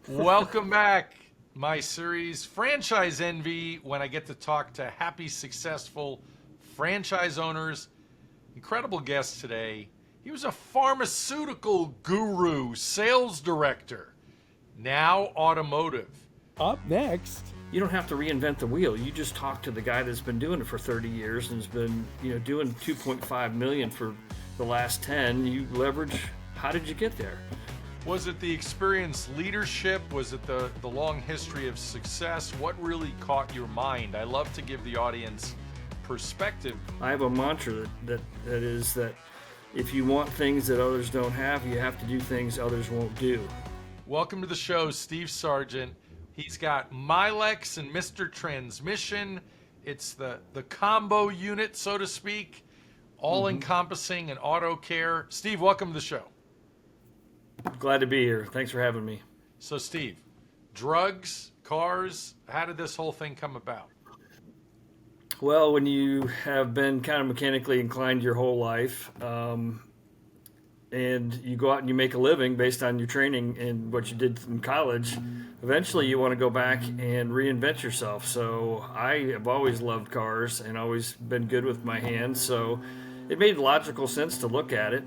Welcome back, my series, Franchise Envy, when I get to talk to happy, successful franchise owners. Incredible guest today. He was a pharmaceutical guru, sales director, now automotive. Up next, You don't have to reinvent the wheel. You just talk to the guy that's been doing it for 30 years and has been, doing 2.5 million for the last 10. You leverage. How did you get there? Was it the experience leadership? Was it the long history of success? What really caught your mind? I love to give the audience perspective. I have a mantra that is that if you want things that others don't have, you have to do things others won't do. Welcome to the show, Steve Sargent. He's got Milex and Mr. Transmission. It's the combo unit, so to speak, all encompassing and auto care. Steve, welcome to the show. Glad to be here. Thanks for having me. So, Steve, drugs, cars, how did this whole thing come about? Well, when you have been kind of mechanically inclined your whole life, and you go out and you make a living based on your training and what you did in college, eventually you want to go back and reinvent yourself. So I have always loved cars and always been good with my hands. So it made logical sense to look at it.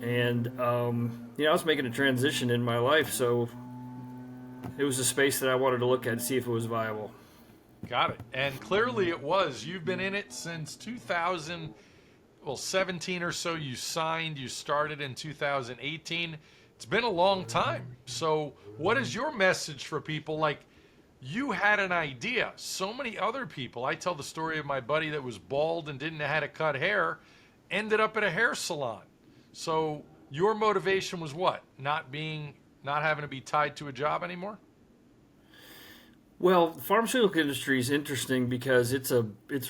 And, I was making a transition in my life. So it was a space that I wanted to look at and see if it was viable. Got it. And clearly it was. You've been in it since 2017 or so. You started in 2018. It's been a long time. So what is your message for people? Like, you had an idea. So many other people, I tell the story of my buddy that was bald and didn't know how to cut hair, ended up at a hair salon. So your motivation was what? Not having to be tied to a job anymore? Well, the pharmaceutical industry is interesting because it's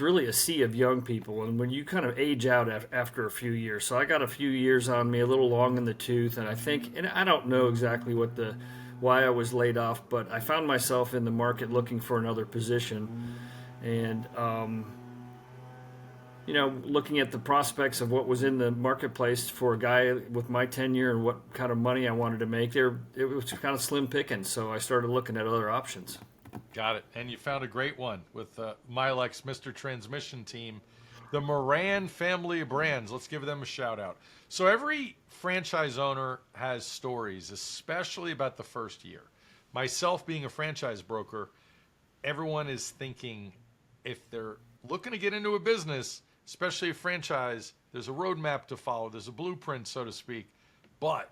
really a sea of young people, and when you kind of age out after a few years. So I got a few years on me, a little long in the tooth, and I don't know exactly why I was laid off, but I found myself in the market looking for another position, and looking at the prospects of what was in the marketplace for a guy with my tenure and what kind of money I wanted to make there, it was kind of slim pickings. So I started looking at other options. Got it. And you found a great one with Milex Mr. Transmission team, the Moran Family of Brands. Let's give them a shout out. So every franchise owner has stories, especially about the first year. Myself being a franchise broker, everyone is thinking if they're looking to get into a business, especially a franchise, there's a roadmap to follow. There's a blueprint, so to speak. But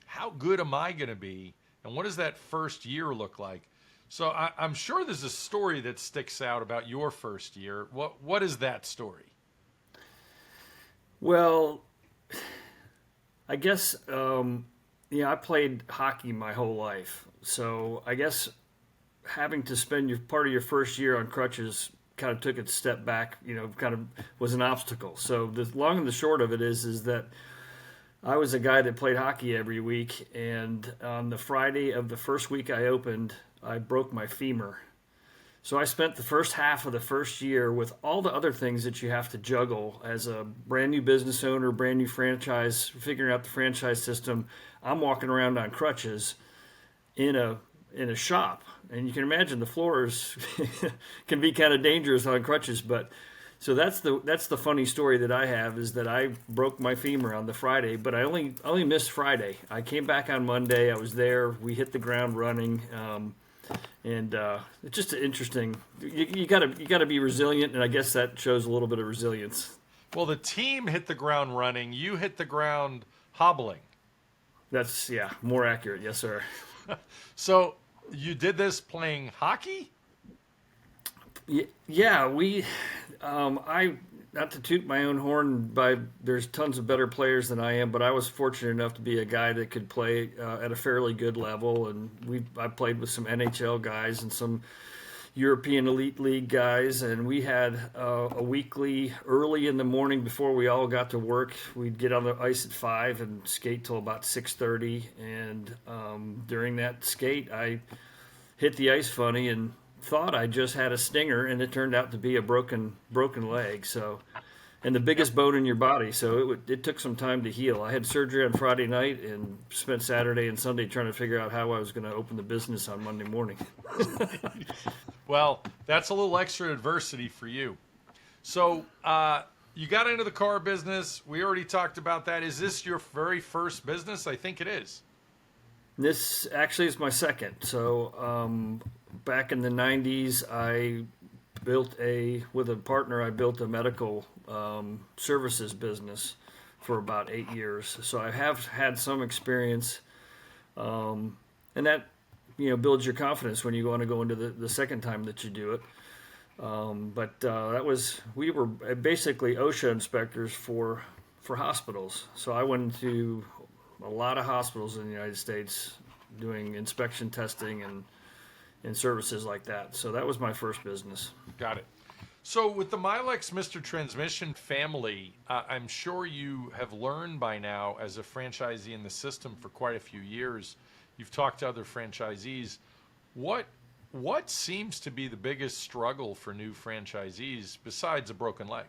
how good am I going to be? And what does that first year look like? So I'm sure there's a story that sticks out about your first year. What is that story? Well, I guess, I played hockey my whole life. So I guess having to spend part of your first year on crutches kind of took a step back, kind of was an obstacle. So the long and the short of it is that I was a guy that played hockey every week, and on the Friday of the first week I opened, I broke my femur. So I spent the first half of the first year with all the other things that you have to juggle as a brand new business owner, brand new franchise, figuring out the franchise system. I'm walking around on crutches in a shop, and you can imagine the floors can be kind of dangerous on crutches. But so that's the funny story that I have, is that I broke my femur on the Friday, but I only missed Friday. I came back on Monday. I was there. We hit the ground running. And it's just interesting. You gotta be resilient, and I guess that shows a little bit of resilience. Well, the team hit the ground running. You hit the ground hobbling. That's more accurate. Yes, sir. So you did this playing hockey? Yeah, I, not to toot my own horn, there's tons of better players than I am, but I was fortunate enough to be a guy that could play at a fairly good level, and I played with some NHL guys and some European Elite League guys, and we had a weekly, early in the morning before we all got to work, we'd get on the ice at 5 and skate till about 6:30, and during that skate, I hit the ice funny and thought I just had a stinger, and it turned out to be a broken leg. So and the biggest bone in your body. So it took some time to heal. I had surgery on Friday night and spent Saturday and Sunday trying to figure out how I was going to open the business on Monday morning. Well, that's a little extra adversity for you. So you got into the car business. We already talked about that. Is this your very first business? I think it is. This actually is my second. So back in the 90s, with a partner, I built a medical services business for about 8 years. So I have had some experience, and that builds your confidence when you want to go into the second time that you do it. We were basically OSHA inspectors for hospitals. So I went into a lot of hospitals in the United States doing inspection testing and services like that. So that was my first business. Got it. So with the Milex Mr. Transmission family, I'm sure you have learned by now as a franchisee in the system for quite a few years. You've talked to other franchisees. What seems to be the biggest struggle for new franchisees besides a broken leg?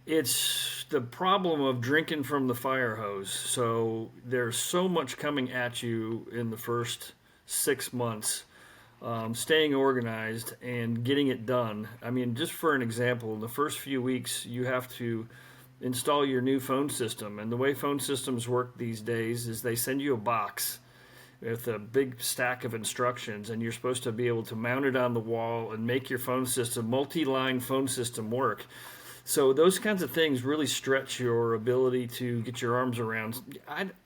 It's the problem of drinking from the fire hose. So there's so much coming at you in the first 6 months, staying organized and getting it done. I mean, just for an example, in the first few weeks, you have to install your new phone system. And the way phone systems work these days is they send you a box with a big stack of instructions, and you're supposed to be able to mount it on the wall and make your phone system, multi-line phone system work. So those kinds of things really stretch your ability to get your arms around.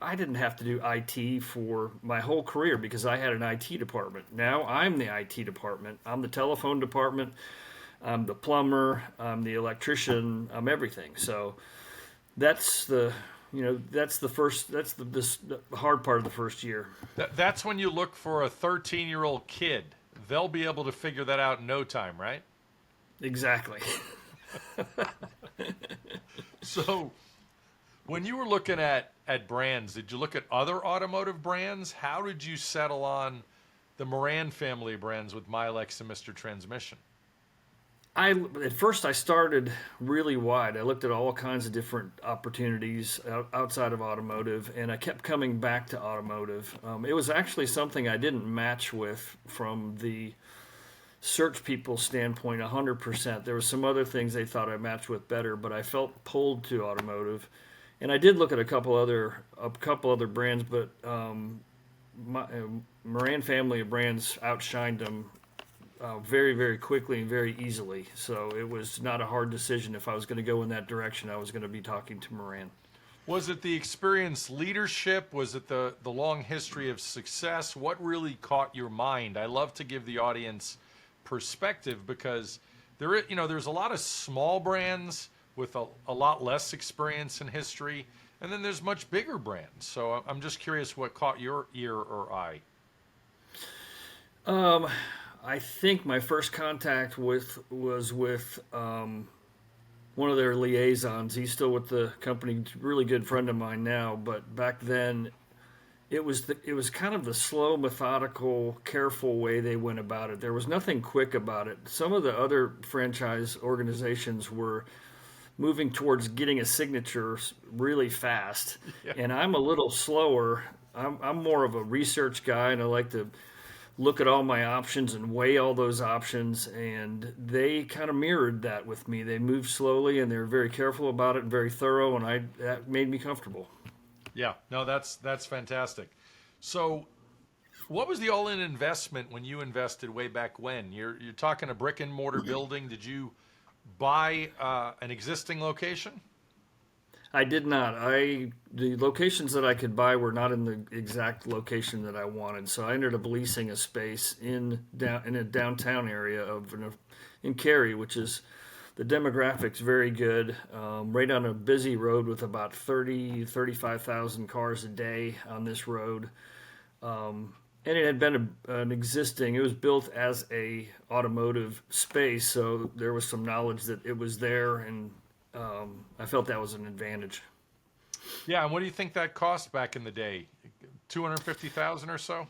I didn't have to do IT for my whole career because I had an IT department. Now I'm the IT department. I'm the telephone department. I'm the plumber. I'm the electrician. I'm everything. So that's the hard part of the first year. That's when you look for a 13-year-old kid. They'll be able to figure that out in no time, right? Exactly. So when you were looking at brands, did you look at other automotive brands? How did you settle on the Moran Family of Brands with Milex and Mr. Transmission? At first I started really wide. I looked at all kinds of different opportunities outside of automotive, and I kept coming back to automotive. It was actually something I didn't match with from the search people's standpoint 100%. There were some other things they thought I matched with better, but I felt pulled to automotive. And I did look at a couple other brands, but Moran Family of Brands outshined them very, very quickly and very easily. So it was not a hard decision. If I was going to go in that direction, I was going to be talking to Moran. Was it the experienced leadership? Was it the long history of success? What really caught your mind? I love to give the audience perspective because there's a lot of small brands with a lot less experience in history, and then there's much bigger brands. So I'm just curious what caught your ear or eye. I think my first contact was with one of their liaisons. He's still with the company, really good friend of mine now, but back then it was kind of the slow, methodical, careful way they went about it. There was nothing quick about it. Some of the other franchise organizations were moving towards getting a signature really fast, yeah. And I'm a little slower. I'm more of a research guy, and I like to look at all my options and weigh all those options, and they kind of mirrored that with me. They moved slowly, and they were very careful about it and very thorough, and that made me comfortable. Yeah, no, that's fantastic. So what was the all-in investment when you invested way back when? You're talking a brick-and-mortar building. Did you buy an existing location? I did not. The locations that I could buy were not in the exact location that I wanted, so I ended up leasing a space in a downtown area in Cary, which is the demographics very good, right on a busy road with about 35,000 cars a day on this road. And it had been it was built as a automotive space, so there was some knowledge that it was there, and I felt that was an advantage. Yeah, and what do you think that cost back in the day? $250,000 or so?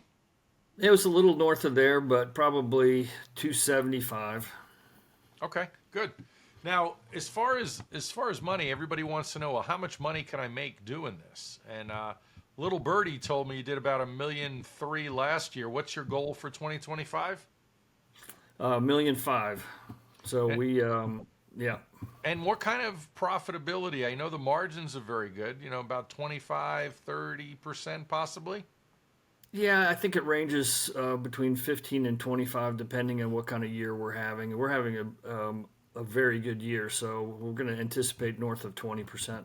It was a little north of there, but probably $275,000. Okay, good. Now, as far as money, everybody wants to know, well, how much money can I make doing this? And little birdie told me you did about 1.3 million last year. What's your goal for 2025? 1,500,000. So And, yeah. and what kind of profitability? I know the margins are very good, about 25-30% possibly. Yeah, I think it ranges between 15 and 25, depending on what kind of year we're having. We're having a very good year, so we're going to anticipate north of 20%.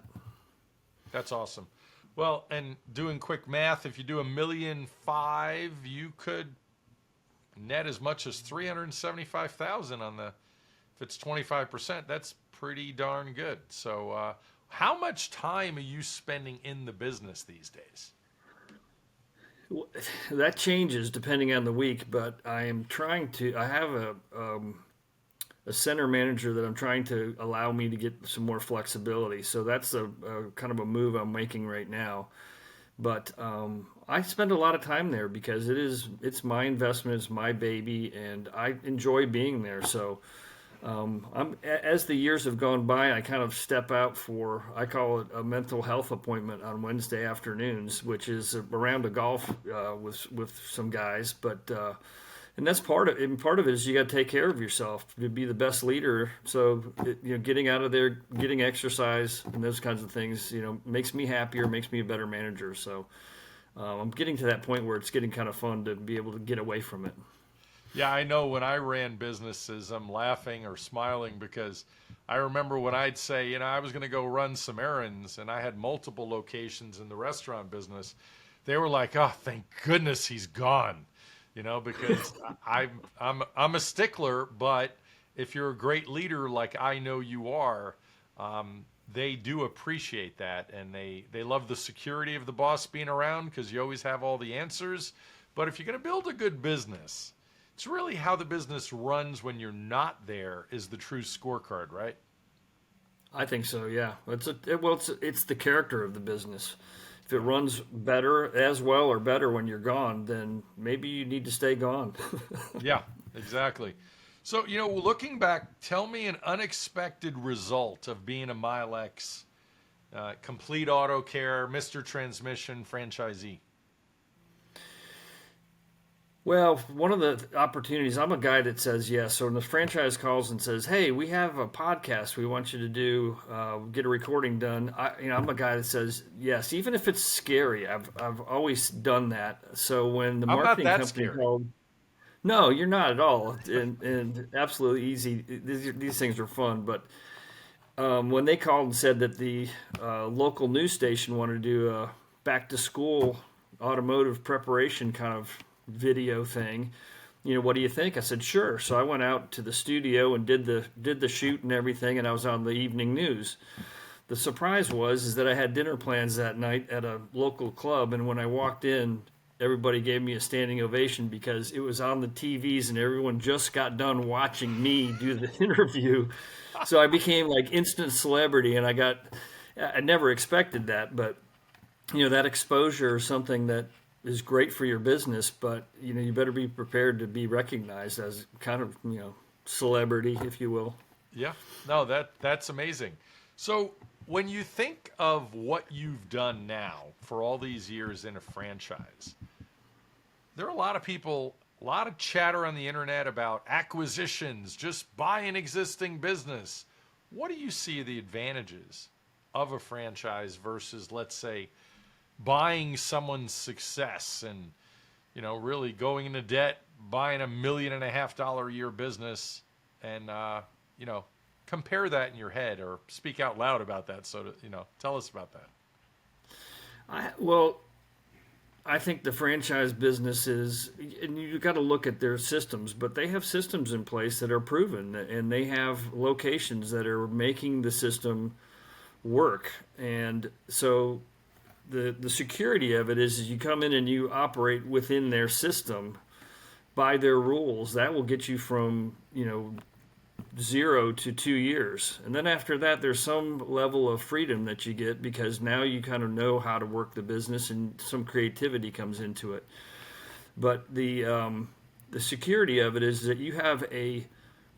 That's awesome. Well, and doing quick math, if you do 1.5 million, you could net as much as 375,000 on the. If it's 25%, that's pretty darn good. So, how much time are you spending in the business these days? That changes depending on the week, but I am trying to. I have a center manager that I'm trying to allow me to get some more flexibility. So that's a kind of a move I'm making right now. But I spend a lot of time there because it's my investment, it's my baby, and I enjoy being there. So as the years have gone by, I kind of step out for, I call it a mental health appointment on Wednesday afternoons, which is around a golf with some guys. But and that's part of it. And part of it is you got to take care of yourself to be the best leader. So getting out of there, getting exercise, and those kinds of things, makes me happier, makes me a better manager. So I'm getting to that point where it's getting kind of fun to be able to get away from it. Yeah, I know when I ran businesses, I'm laughing or smiling because I remember when I'd say, I was going to go run some errands and I had multiple locations in the restaurant business. They were like, "Oh, thank goodness he's gone," because I'm a stickler. But if you're a great leader like I know you are, they do appreciate that, and they love the security of the boss being around because you always have all the answers. But if you're going to build a good business, it's really how the business runs when you're not there is the true scorecard, right? I think so. Yeah, it's the character of the business. If it runs better as well or better when you're gone, then maybe you need to stay gone. Yeah, exactly. So, looking back, tell me an unexpected result of being a Milex complete auto care, Mr. Transmission franchisee. Well, one of the opportunities, I'm a guy that says yes. So when the franchise calls and says, "Hey, we have a podcast we want you to do, get a recording done," I'm a guy that says yes, even if it's scary. I've always done that. So when the I'm not marketing that company scary. called, no, you're not at all, and absolutely easy. These things are fun, but when they called and said that the local news station wanted to do a back to school automotive preparation kind of video thing, what do you think? I said sure. So I went out to the studio and did the shoot and everything, and I was on the evening news. The surprise is that I had dinner plans that night at a local club, and when I walked in, everybody gave me a standing ovation because it was on the TVs and everyone just got done watching me do the interview. So I became like instant celebrity, and I never expected that, but that exposure is something that is great for your business, but you better be prepared to be recognized as kind of celebrity, if you will. Yeah, no, that's amazing. So when you think of what you've done now for all these years in a franchise, there are a lot of people, a lot of chatter on the internet about acquisitions, just buy an existing business. What do you see the advantages of a franchise versus, let's say, buying someone's success and, really going into debt, buying $1.5 million a year business and, compare that in your head or speak out loud about that. So, tell us about that. I think the franchise businesses, and you got to look at their systems, but they have systems in place that are proven, and they have locations that are making the system work. And so the security of it is you come in and you operate within their system by their rules. That will get you from 0 to 2 years, and then after that there's some level of freedom that you get because now you kind of know how to work the business and some creativity comes into it. But the security of it is that you have a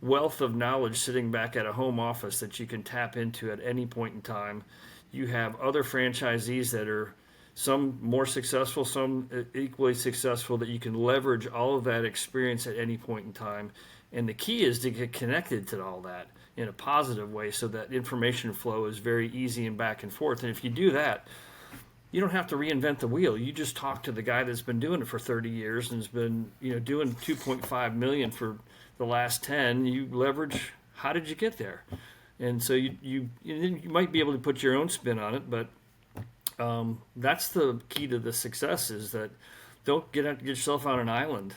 wealth of knowledge sitting back at a home office that you can tap into at any point in time. You have other franchisees that are some more successful, some equally successful, that you can leverage all of that experience at any point in time. And the key is to get connected to all that in a positive way so that information flow is very easy and back and forth. And if you do that, you don't have to reinvent the wheel. You just talk to the guy that's been doing it for 30 years and has been, doing 2.5 million for the last 10. You leverage, how did you get there? And so you might be able to put your own spin on it, but that's the key to the success, is that don't get yourself on an island.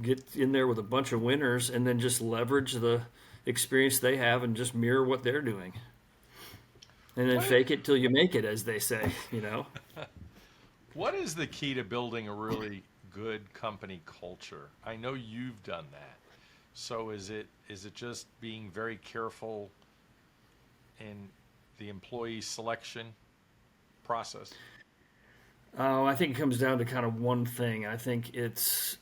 Get in there with a bunch of winners and then just leverage the experience they have and just mirror what they're doing. And then fake it till you make it, as they say, What is the key to building a really good company culture? I know you've done that. So is it just being very careful in the employee selection process? I think it comes down to kind of one thing. I think it's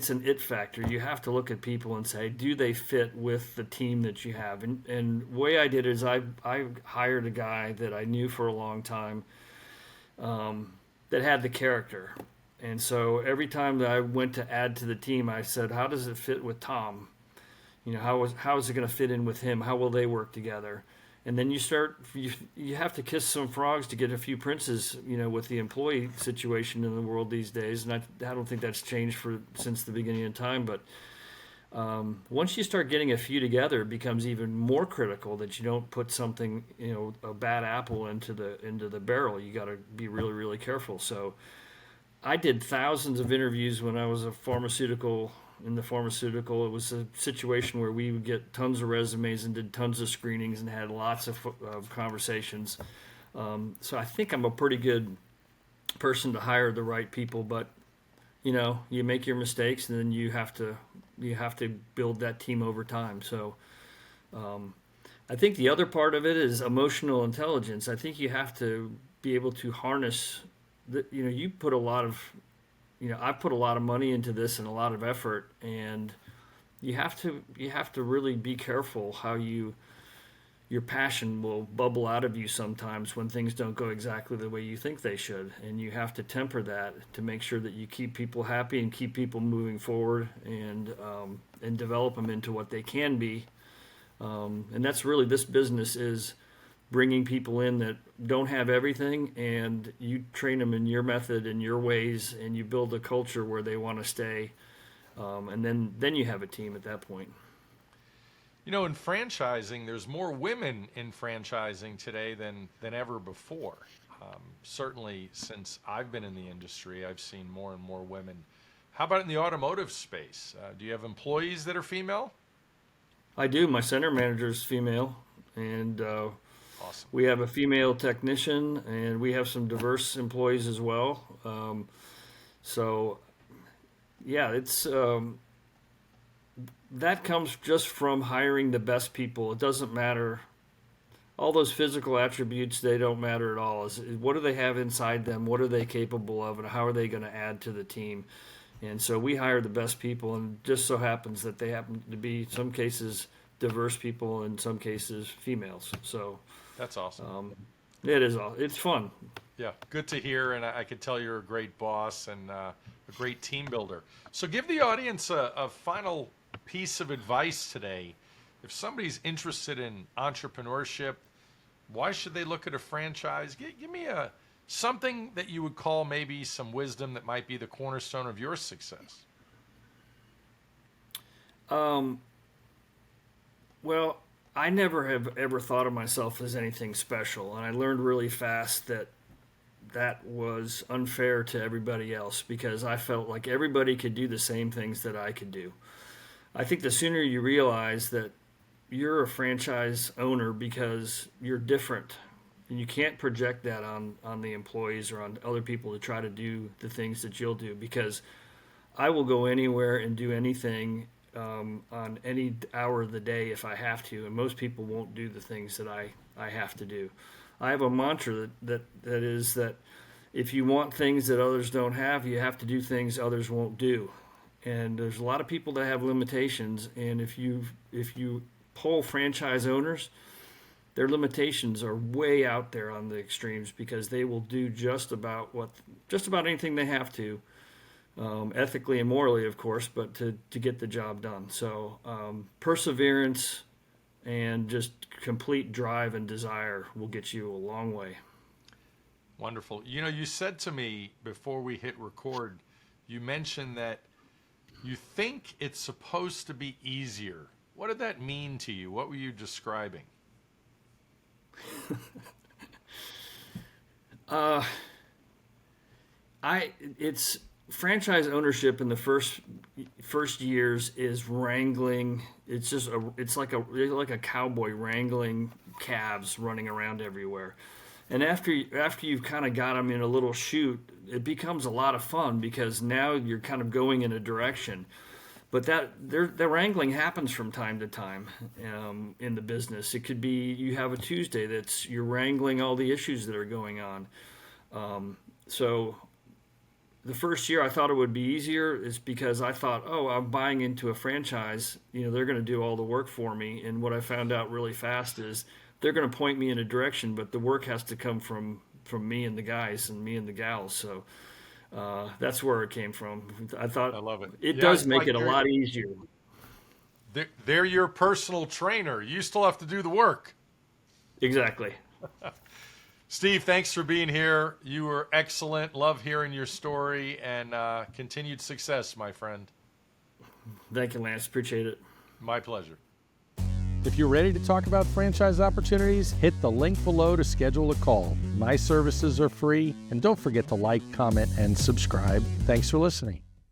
an it factor. You have to look at people and say, do they fit with the team that you have? And the way I did it is I hired a guy that I knew for a long time that had the character. And so every time that I went to add to the team, I said, how does it fit with Tom? How is it going to fit in with him? How will they work together? And then you have to kiss some frogs to get a few princes, with the employee situation in the world these days. And I don't think that's changed since the beginning of time. But once you start getting a few together, it becomes even more critical that you don't put something, a bad apple into the barrel. You got to be really, really careful. So I did thousands of interviews when I was in the pharmaceutical. It was a situation where we would get tons of resumes and did tons of screenings and had lots of conversations. So I think I'm a pretty good person to hire the right people, but you make your mistakes and then you have to build that team over time. So I think the other part of it is emotional intelligence. I think you have to be able to harness you put a lot of I put a lot of money into this and a lot of effort, and you have to really be careful how your passion will bubble out of you sometimes when things don't go exactly the way you think they should, and you have to temper that to make sure that you keep people happy and keep people moving forward and develop them into what they can be. And that's really, this business is bringing people in that don't have everything, and you train them in your method and your ways, and you build a culture where they want to stay, and then you have a team at that point. In franchising, there's more women in franchising today than ever before. Certainly since I've been in the industry, I've seen more and more women. How about in the automotive space? Do you have employees that are female? I do. My center manager is female, and Awesome. we have a female technician, and we have some diverse employees as well. So, yeah, it's that comes just from hiring the best people. It doesn't matter. All those physical attributes, they don't matter at all. What do they have inside them? What are they capable of? And how are they going to add to the team? And so we hire the best people, and it just so happens that they happen to be, in some cases, diverse people, in some cases, females. So that's awesome. It's fun. Yeah, good to hear, and I could tell you're a great boss and a great team builder. So give the audience a final piece of advice today. If somebody's interested in entrepreneurship, why should they look at a franchise? Give me something that you would call maybe some wisdom that might be the cornerstone of your success. Well, I never have ever thought of myself as anything special, and I learned really fast that was unfair to everybody else, because I felt like everybody could do the same things that I could do. I think the sooner you realize that you're a franchise owner because you're different, and you can't project that on the employees or on other people to try to do the things that you'll do, because I will go anywhere and do anything on any hour of the day if I have to, and most people won't do the things that I have to do. I have a mantra that is that if you want things that others don't have, you have to do things others won't do. and there's a lot of people that have limitations. And if you poll franchise owners, their limitations are way out there on the extremes, because they will do just about anything they have to, ethically and morally, of course, but to get the job done. So perseverance and just complete drive and desire will get you a long way. Wonderful. You know, you said to me before we hit record, you mentioned that you think it's supposed to be easier. What did that mean to you? What were you describing? It's franchise ownership in the first years is wrangling. It's like a cowboy wrangling calves running around everywhere. And after you've kind of got them in a little chute, it becomes a lot of fun, because now you're kind of going in a direction. But the wrangling happens from time to time in the business. It could be you have a Tuesday you're wrangling all the issues that are going on. So the first year I thought it would be easier, is because I thought, oh, I'm buying into a franchise. You know, they're going to do all the work for me. And what I found out really fast is they're going to point me in a direction, but the work has to come from me and the guys and me and the gals. So that's where it came from. I love it. It does make it a lot easier. They're your personal trainer. You still have to do the work. Exactly. Steve, thanks for being here. You were excellent. Love hearing your story, and continued success, my friend. Thank you, Lance. Appreciate it. My pleasure. If you're ready to talk about franchise opportunities, hit the link below to schedule a call. My services are free, and don't forget to like, comment, and subscribe. Thanks for listening.